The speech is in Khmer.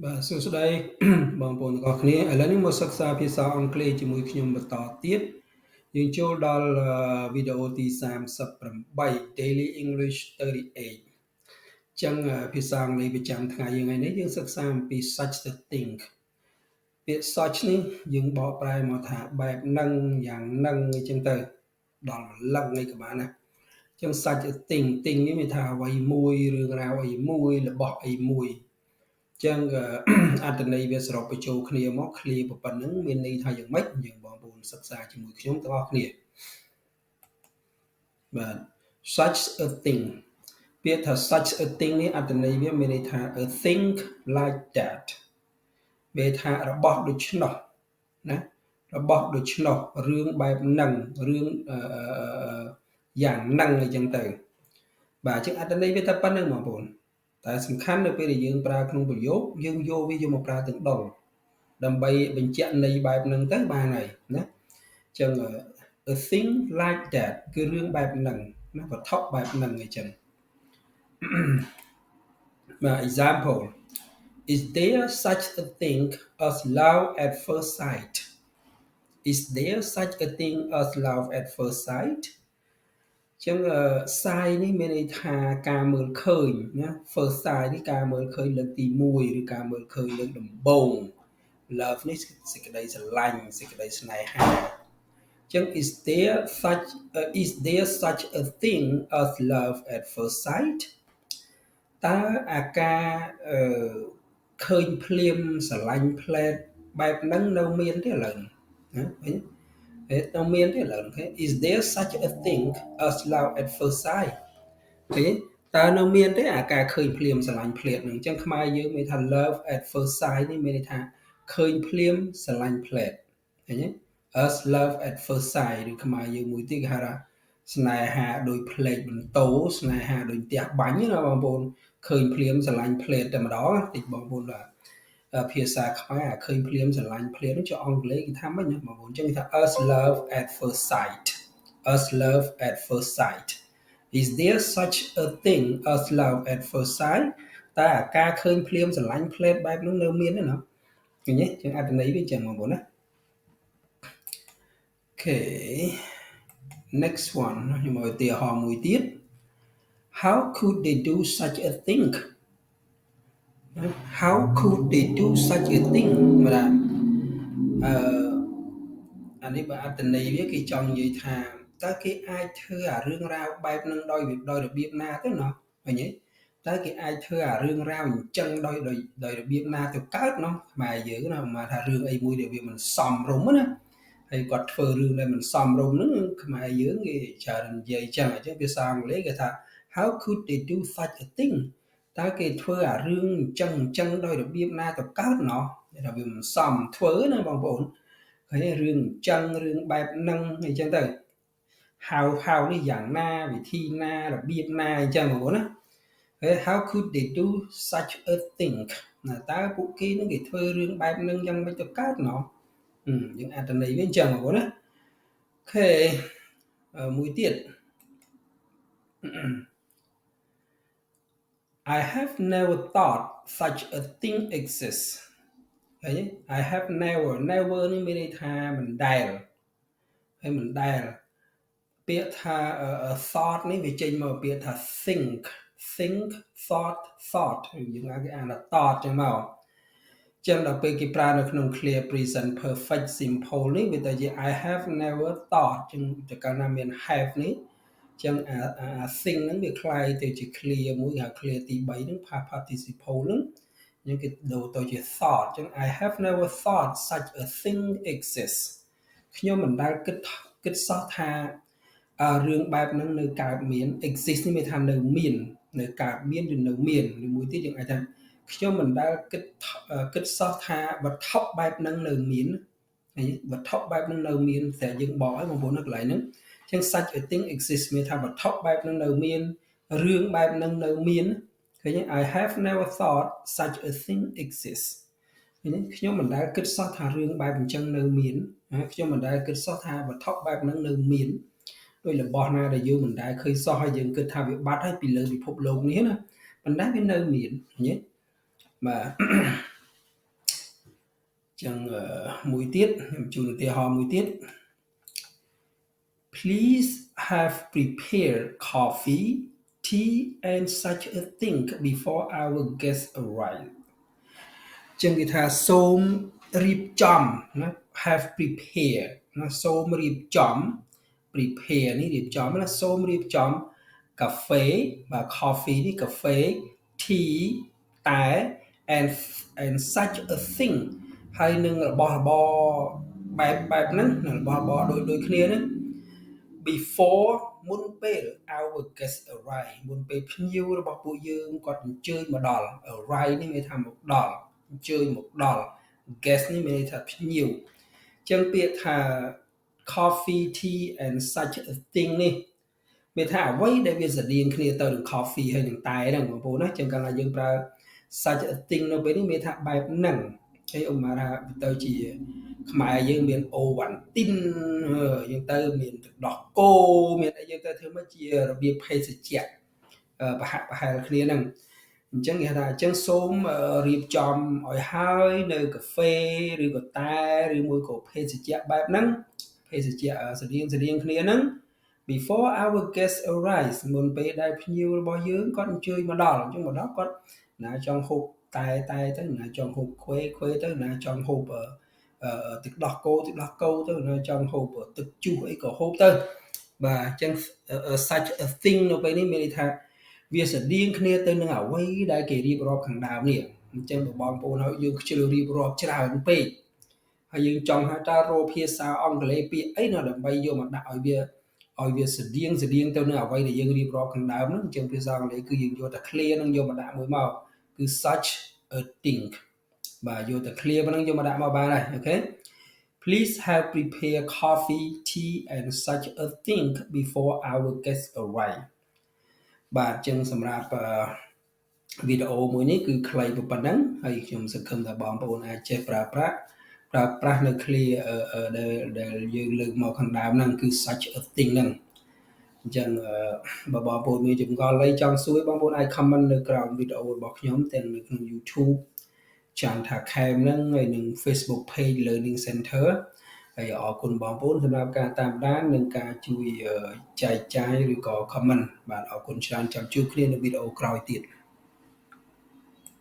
បាទសួស្តី បងប្អូនទាំងអស់គ្នាឥឡូវនេះមកសិក្សាភាសាអង់គ្លេសជាមួយខ្ញុំបន្តទៀតយើងចូលដល់វីដេអូទី38 Daily English 38ចឹងភាសាអង់គ្លេសប្រចាំថ្ងៃថ្ងៃនេះយើងសិក្សាអំពី such a thing ពាក្យ such នេះយើងបកប្រែមកថាបែបនឹងយ៉ាងនឹងអញ្ចឹងទៅដល់ម្លឹងអីក៏បានណាចឹង such a thing នេះមានថាអ្វីមួយរឿងរ៉ាវអីមួយរបស់អីមួយចឹងអត្ថន័យវាសរុបបញ្ចូលគ្នាមកឃ្លាប៉ុណ្ណឹងមានន័យថាយ៉ាងម៉េចយើងបងប្អូនសិក្សាជាមួយខ្ញុំទាំងអស់គ្នាបាទ such a thing ពាក្យថា such a thing នេះអត្ថន័យវាមានន័យថា a thing like that វាថារបស់ដូច្នោះណារបស់ដូច្នោះរឿងបែបហ្នឹងរឿងយ៉ាងហ្នឹងអញ្ចឹងទៅបាទចឹងអត្ថន័យវាតែប៉ុណ្្នឹងបងប្អូនតែសំខាន់នៅពេលដែលយើងប្រើក្នុងប្រយោគយើងយកវាយកមកប្រើទាំងដុលដើម្បីបញ្ជាក់ន័យបែបហ្នឹងទៅបានហើយណាចឹង a thing like that គឺរឿងបែបហ្នឹងណាវត្ថុបែបហ្នឹងអញ្ចឹងបាទ example is there such a thing as love at first sight is there such a thing as love at first sight ចឹងsight នេះមានន័យថាការមើលឃើញណា first sight នេះការមើលឃើញលើកទី1ឬការមើលឃើញលើកដំបូង love នេះសេចក្តីស្រឡាញ់សេចក្តីស្នេហាចឹង is there such a thing as love at first sight តើអាការឃើញភ្លាមស្រឡាញ់ផ្លែតបែបហ្នឹងនៅមានទេឥឡូវណានៅមានទេឥឡូវហ្នឹង is there such a thing as love at first sight ទេតើនៅមានទេអាការឃើញភ្លាមស្រឡាញ់ផ្លែតហ្នឹងអញ្ចឹងខ្មែរយើងមានថា love at first sight នេះមានន័យថាឃើញភ្លាមស្រឡាញ់ផ្លែតឃើញទេ as love at first sight ឬខ្មែរយើងមួយទៀតគេហៅថាស្នេហាដោយផ្លេកបន្ទោស្នេហាដោយផ្ទះបាញ់ណាបងប្អូនឃើញភ្លាមស្រឡាញ់ផ្លែតតែម្ដងតិចបងប្អូនបាទភាសាខ្មែរឃើញភ្លាមស្រឡាញ់ផ្លែតនោះចុះអង់គ្លេសគេថាម៉េចណាបងប្អូនអញ្ចឹងគេថា as love at first sight as love at first sight is there such a thing as love at first sight តើអាការឃើញភ្លាមស្រឡាញ់ផ្លែតបែបនោះនៅមានទេណាឃើញទេចឹងអត្ថន័យវាចឹងបងប្អូនណាOkay next one ខ្ញុំឲ្យឧទាហរណ៍មួយទៀត How could they do such a thing How could they do such a thing បាទអានេះបើអត្ថន័យវាគេចង់និយាយថាតើគេអាចធ្វើអារឿងរ៉ាវបែបហ្នឹងដោយរបៀបណាទៅណោះឃើញទេតើគេអាចធ្វើអារឿងរ៉ាវអញ្ចឹងដោយរបៀបណាទៅកើតណោះខ្មែរយើងណាមកថារឿងអីមួយដែលវាមិនសមរម្យណាហើយគាត់ធ្វើរឿងដែលមិនសមរម្យហ្នឹងខ្មែរយើងគេច្រើននិយាយចឹងអញ្ចឹងភាសាអង់គ្លេសគេថា How could they do such a thing តើគេធ្វើអារឿងអញ្ចឹងដោយរបៀបណាទៅកើតណោះថាវាមិនសមធ្វើណាបងប្អូនឃើញរឿងអញ្ចឹងរឿងបែបហ្នឹងអញ្ចឹងទៅ how នេះយ៉ាងណាវិធីណារបៀបណាអញ្ចឹងបងប្អូនណា How could they do such a thing ណាតើពួកគេនឹងគេធ្វើរឿងបែបហ្នឹងយ៉ាងម៉េចទៅកើតណោះយើងអត្ថន័យវាអញ្ចឹងបងប្អូនណាអូខេមួយទៀត I have never thought such a thing exists ឃើញ I have never នេះមានន័យថាមិនដែលហើយមិនដែលពាក្យថា thought នេះវាចេញមកពាក្យថា think thought យើងអាចអានថា thought ចឹងមកចឹងដល់ពេលគេប្រើនៅក្នុង clear present perfect simple នេះវាទៅជា I have never thought ចឹងតែកាលណាមាន have នេះចឹងអា think ហ្នឹងវាคล้ายទៅជា clear មួយហៅ clear ទី3ហ្នឹង past participle ហ្នឹងយើងគេដូរទៅជា thought ចឹង I have never thought such a thing exists ខ្ញុំមិនដែលគិតសោះថារឿងបែបហ្នឹងនៅកើតមាន exist នេះមានថានៅមាននៅកើតមានឬនៅមានឬមួយទៀតយើងអាចថាខ្ញុំមិនដែលគិតសោះថាវត្ថុបែបហ្នឹងនៅមានហើយវត្ថុបែបហ្នឹងនៅមានតែយើងបកឲ្យបងប្អូននៅកន្លែងហ្នឹងចឹង such a thing exists មានថាវត្ថុបែបហ្នឹងនៅមានរឿងបែបហ្នឹងនៅមានឃើញ I have never thought such a thing exists ឃើញខ្ញុំមិនដែលគិតសោះថារឿងបែបអញ្ចឹងនៅមានខ្ញុំមិនដែលគិតសោះថាវត្ថុបែបហ្នឹងនៅមានដោយរបស់ណាដែលយើងមិនដែលឃើញសោះហើយយើងគិតថាវាបាត់ហើយពីលើពិភពលោកនេះណាប៉ុន្តែវានៅមានឃើញទេបាទ ចឹងមួយទៀតខ្ញុំជូនឧទាហរណ៍មួយទៀត Please have prepared coffee, tea and such a thing before our guests arrive ចឹងគេថាសូមរៀបចំណា have prepare ណាសូមរៀបចំ prepare នេះរៀបចំណាសូមរៀបចំកាហ្វេបាទ coffee នេះកាហ្វេ tea តែ and such a thing ហើយនឹងរបស់របរបែបហ្នឹងរបស់របរដូចគ្នាហ្នឹង before មុនពេល our guest arrive មុនពេលភ្ញៀវរបស់ពួកយើងគាត់អញ្ជើញមកដល់ arrive នេះមានថាមកដល់អញ្ជើញមកដល់ guest នេះមានន័យថាភ្ញៀវអញ្ចឹងពាក្យថា coffee tea and such a thing នេះមានថាអ្វីដែលវាស្រដៀងគ្នាទៅនឹង coffee ហើយនឹងតែហ្នឹងបងប្អូនណាចឹងកាលណាយើងប្រើ such a thing នៅពេលនេះមានថាបែបហ្នឹងហើយឧបមាថាទៅជាខ្មែរយើងមានអូវ៉ាន់ទីនយើងទៅមានទឹកដោះគោមានអីយើងទៅធ្វើមកជារបៀបភេសជ្ជៈប្រហាក់ប្រហែលគ្នាហ្នឹងអញ្ចឹងគេថាអញ្ចឹងសូមរៀបចំឲ្យហើយនៅកាហ្វេឬក៏តែឬមួយក៏ភេសជ្ជៈបែបហ្នឹងភេសជ្ជៈស្រដៀងគ្នាហ្នឹង before our guest arrives មុនពេលដែលភ្ញៀវរបស់យើងគាត់អញ្ជើញមកដល់អញ្ចឹងមកដល់គាត់ណាចង់ហូបតែទៅណាចង់ហូបខ្វេទៅណាចង់ហូបទឹកដោះគោទៅណាចង់ហូបទឹកជុះអីក៏ហូបទៅបាទអញ្ចឹង such a thing នៅពេលនេះមានន័យថាវាស្រដៀងគ្នាទៅនឹងអ្វីដែលគេរៀបរាប់ខាងដើមនេះអញ្ចឹងបងប្អូនហើយយើងខ្ជិលរៀបរាប់ច្រើនពេកហើយយើងចង់ថាតើរកភាសាអង់គ្លេសពាក្យអីណាដើម្បីយកមកដាក់ឲ្យវាស្រដៀងទៅនឹងអ្វីដែលយើងរៀបរាប់ខាងដើមហ្នឹងអញ្ចឹងភាសាអង់គ្លេសគឺយើងយកតែ clear ហ្នឹងយកមកដាក់មួយមកគឺ such a thing បាទយកតែ clear ប៉ុណ្ណឹងយកមកដាក់មកបានហើយអូខេ Please have prepared coffee, tea and such a thing before our guests arrive បាទចឹងសម្រាប់វីដេអូមួយនេះគឺខ្លីប៉ុណ្ណឹងហើយខ្ញុំសង្ឃឹមថាបងប្អូនអាចចេះប្រើប្រាស់នៅ clear ដែលយើងលើកមកខាងដើមហ្នឹងគឺ such a thing ហ្នឹងអញ្ចឹងបើបងប្អូនមានចម្ងល់អីចង់សួរបងប្អូនអាច comment នៅក្រោមវីដេអូរបស់ខ្ញុំទាំងនៅក្នុង YouTube Chantha Khem ហ្នឹងហើយនឹង Facebook page Learning Center ហើយអរគុណបងប្អូនសម្រាប់ការតាមដាននិងការជួយចែកចាយឬក៏ comment បាទអរគុណច្រើនចាំជួបគ្នានៅវីដេអូក្រោយទៀត